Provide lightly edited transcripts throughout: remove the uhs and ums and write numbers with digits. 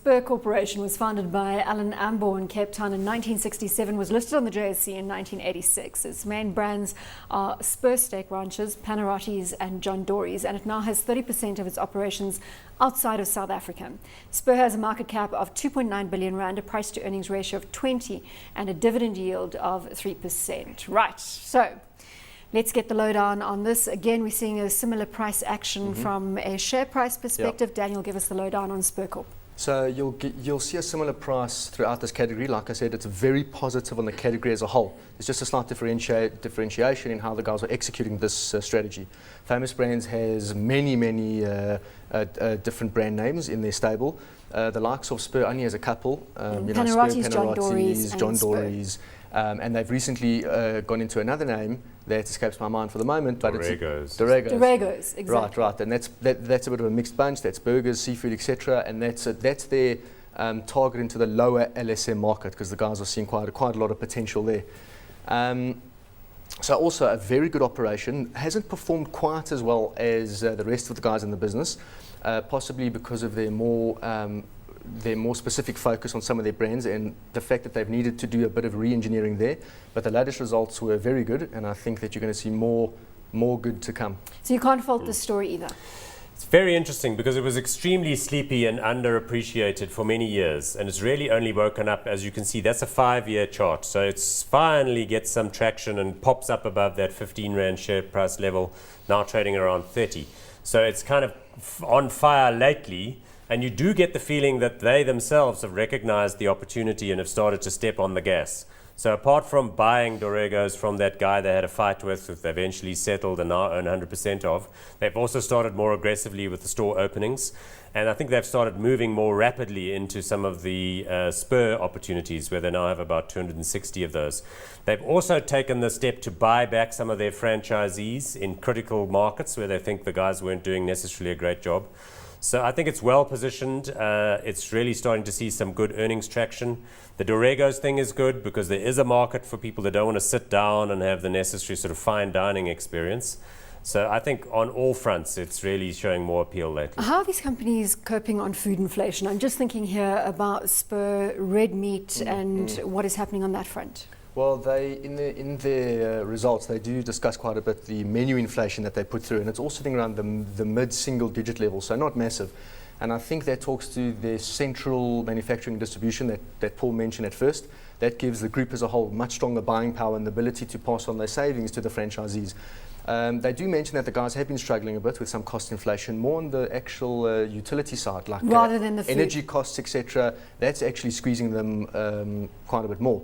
Spur Corporation was founded by Allen Ambor in Cape Town in 1967, was listed on the JSE in 1986. Its main brands are Spur Steak Ranches, Panarottis and John Dory's, and it now has 30% of its operations outside of South Africa. Spur has a market cap of 2.9 billion rand, a price to earnings ratio of 20 and a dividend yield of 3%. Right, so let's get the lowdown on this. Again, we're seeing a similar price action from a share price perspective. Daniel, give us the lowdown on Spur Corp. So you'll see a similar price throughout this category. Like I said, it's very positive on the category as a whole. There's just a slight differentiation in how the guys are executing this strategy. Famous Brands has many different brand names in their stable. The likes of Spur only has a couple. Panarottis, Spur, John Dory's. And they've recently gone into another name that escapes my mind for the moment, but Dorregos. Dorregos, exactly. Right, and that's a bit of a mixed bunch. That's burgers, seafood, etc., and that's their target into the lower LSM market, because the guys are seeing quite a lot of potential there. So also a very good operation. Hasn't performed quite as well as the rest of the guys in the business, possibly because of their more specific focus on some of their brands and the fact that they've needed to do a bit of re-engineering there. But the latest results were very good, and I think that you're going to see more good to come. So you can't fault this story either. It's very interesting because it was extremely sleepy and underappreciated for many years, and it's really only woken up. As you can see, that's a 5-year chart, so it's finally gets some traction and pops up above that 15 Rand share price level, now trading around 30. So it's kind of on fire lately. And you do get the feeling that they themselves have recognized the opportunity and have started to step on the gas. So apart from buying Dorregos from that guy they had a fight with, that they eventually settled and now own 100% of, they've also started more aggressively with the store openings. And I think they've started moving more rapidly into some of the Spur opportunities, where they now have about 260 of those. They've also taken the step to buy back some of their franchisees in critical markets where they think the guys weren't doing necessarily a great job. So I think it's well positioned. It's really starting to see some good earnings traction. The Dorregos thing is good because there is a market for people that don't want to sit down and have the necessary sort of fine dining experience. So I think on all fronts, it's really showing more appeal lately. How are these companies coping on food inflation? I'm just thinking here about Spur, red meat, and what is happening on that front. Well, in their results, they do discuss quite a bit the menu inflation that they put through, and it's all sitting around the mid-single-digit level, so not massive. And I think that talks to their central manufacturing and distribution that Paul mentioned at first. That gives the group as a whole much stronger buying power and the ability to pass on their savings to the franchisees. They do mention that the guys have been struggling a bit with some cost inflation, more on the actual utility side, like rather than the food. Energy costs, etc. That's actually squeezing them quite a bit more.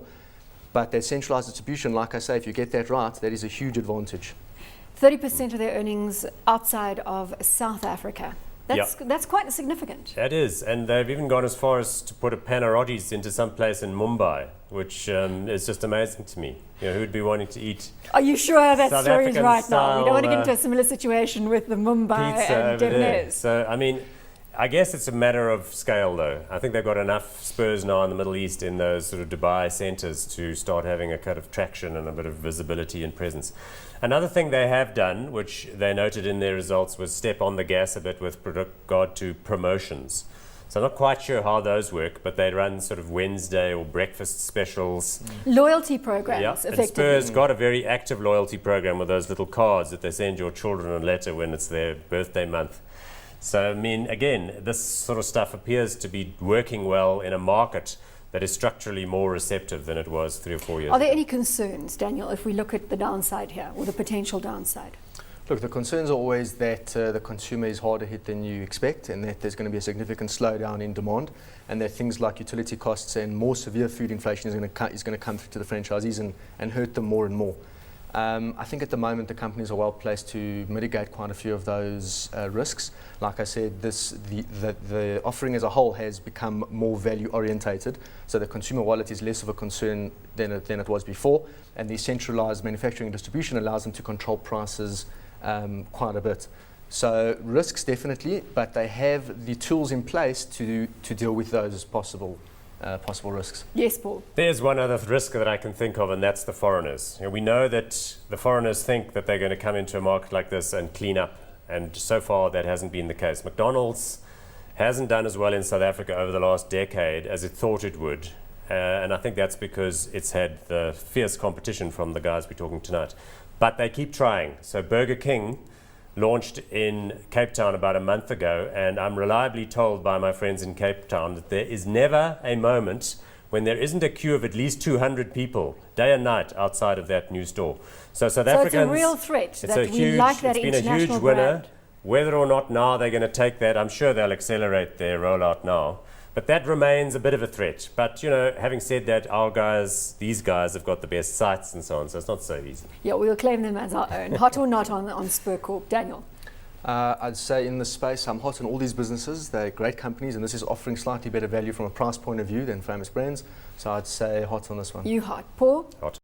But that centralised distribution, like I say, if you get that right, that is a huge advantage. 30% of their earnings outside of South Africa. That's quite significant. That is, and they've even gone as far as to put a Panarottis into some place in Mumbai, which is just amazing to me. You know, who would be wanting to eat? Are you sure that South story's African right style, now? We don't want to get into a similar situation with the Mumbai pizza and over there. Debonairs. So, I mean, I guess it's a matter of scale, though. I think they've got enough Spurs now in the Middle East, in those sort of Dubai centres, to start having a kind of traction and a bit of visibility and presence. Another thing they have done, which they noted in their results, was step on the gas a bit with regard to promotions. So I'm not quite sure how those work, but they run sort of Wednesday or breakfast specials. Loyalty programs, and effectively. Spur's got a very active loyalty program with those little cards that they send your children a letter when it's their birthday month. So, I mean, again, this sort of stuff appears to be working well in a market that is structurally more receptive than it was 3 or 4 years ago. Are there any concerns, Daniel, if we look at the downside here, or the potential downside? Look, the concerns are always that the consumer is harder hit than you expect, and that there's going to be a significant slowdown in demand, and that things like utility costs and more severe food inflation is going to come through to the franchisees and hurt them more and more. I think at the moment the companies are well placed to mitigate quite a few of those risks. Like I said, the offering as a whole has become more value orientated, so the consumer wallet is less of a concern than it was before, and the centralised manufacturing and distribution allows them to control prices quite a bit. So risks definitely, but they have the tools in place to deal with those possible risks. Yes, Paul. There's one other risk that I can think of, and that's the foreigners. You know, we know that the foreigners think that they're going to come into a market like this and clean up, and so far that hasn't been the case. McDonald's hasn't done as well in South Africa over the last decade as it thought it would. And I think that's because it's had the fierce competition from the guys we're talking tonight. But they keep trying. So Burger King launched in Cape Town about a month ago, and I'm reliably told by my friends in Cape Town that there is never a moment when there isn't a queue of at least 200 people, day and night, outside of that new store. So South Africans... So it's a real threat it's that we like that it's been a international huge winner. brand. Whether or not now they're going to take that, I'm sure they'll accelerate their rollout now. But that remains a bit of a threat. But, you know, having said that, our guys, these guys have got the best sites and so on, so it's not so easy. Yeah, we'll claim them as our own. Hot or not on Spur Corp. Daniel? I'd say in the space, I'm hot on all these businesses. They're great companies, and this is offering slightly better value from a price point of view than famous brands. So I'd say hot on this one. You hot. Paul? Hot.